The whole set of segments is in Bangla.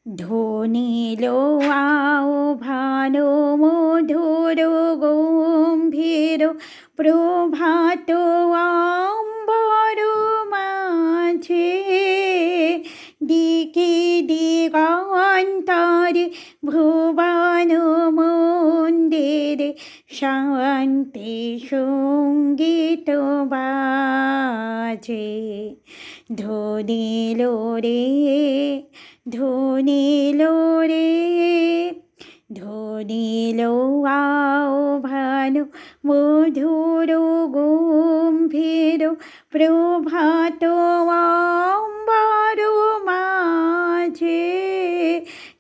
ধ্বনিলো আহ্বানো মধুর গম্ভীর প্রভাত অম্বর মাঝে দিকে দিগন্তরে ভুবন মন্দিরে শান্তি সঙ্গীত বাজে ধ্বনিলো রে ধ্বনিলো রে ধ্বনিলো আহ্বান মধুর গম্ভীর প্রভাত অম্বর মাঝে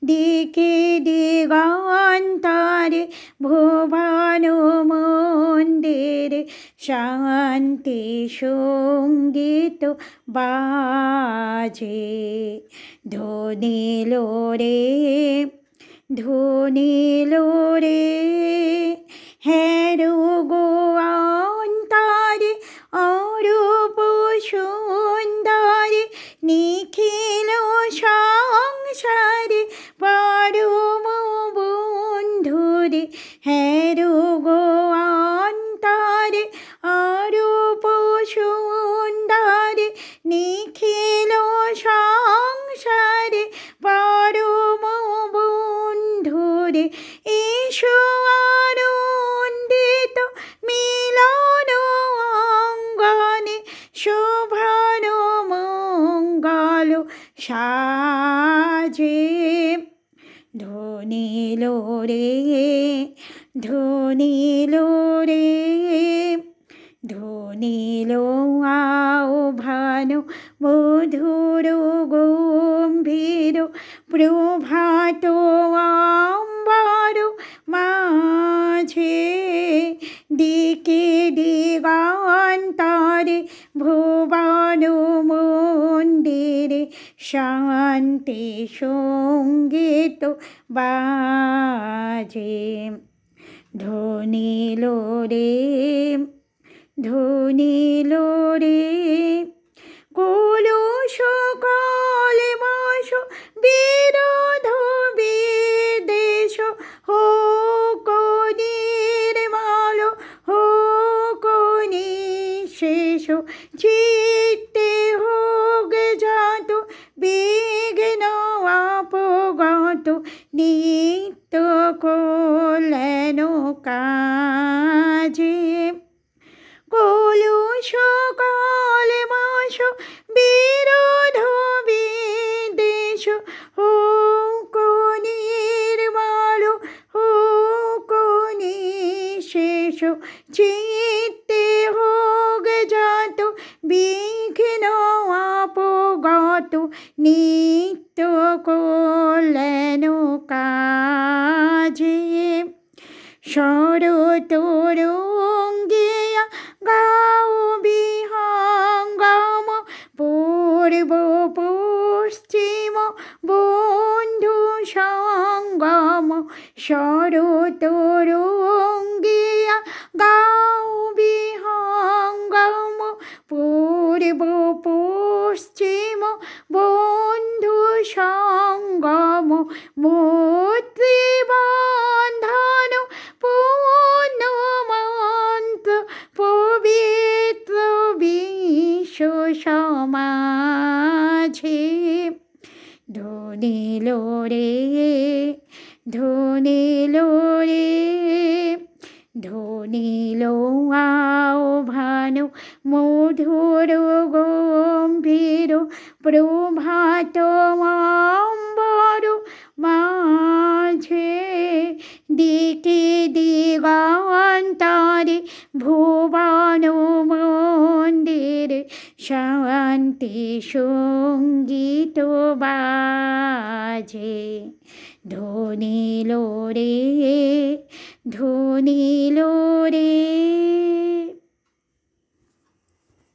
দিকে দিগন্তরে ভুবন মন্দিরে শান্তি সঙ্গীত বাজে ধ্বনিলো রে ধ্বনিলো রে হেরো গো অন্তরে অরূপ সুন্দরে নিখিল সংসারে পরম বন্ধুরে হেরো গো অন্তরে অরূপ সুন্দরে নিখিল সংসারে পরম বন্ধুরে এসো আনন্দিত মিলন অঙ্গনে শোভন মঙ্গল সাজে ধ্বনিলো রে ধ্বনিলো রে ধ্বনিলো আহ্বান মধুর গম্ভীর প্রভাত অম্বর মাঝে দিকে দিগন্তরে ভুবন মন্দিরে শান্তি সঙ্গীত বাজে ধ্বনিলো রে ধ্বনিলো রে কলুষ কলমাস বিরোধ বিদেশ হোক নির্মল হোক নিঃশেষ চিত্তে হোক যত বিঘ্ন অপগত নিত্য কল্যাণ কাজে কলুষ কলমাস বিরোধ বিদেশ হোক নির্মল হোক নিঃশেষ চিত্তে হোক যত বিঘ্ন অপগত নিত্য কল্যাণ কাজে শরতরঙ্গিয়া গাও বিহঙ্গম পূর্ব পশ্চিম বন্ধু সঙ্গম শরতরঙ্গিয়া গাও বিহঙ্গম পূর্ব পশ্চিম বন্ধু সঙ্গম মৈত্রী বন্ধন পূর্ণ মন্ত্র পবিত্র বিশ্ব সমাজে ধ্বনিলো রে ধ্বনিলো রে ধ্বনিলো আহ্বান মধুর গম্ভীর প্রভাত অম্বর মাঝে দিকে দিগন্তরে ভুবন মন্দিরে শান্তি সঙ্গীত বাজে ধ্বনিলো রে ধ্বনিলো রে।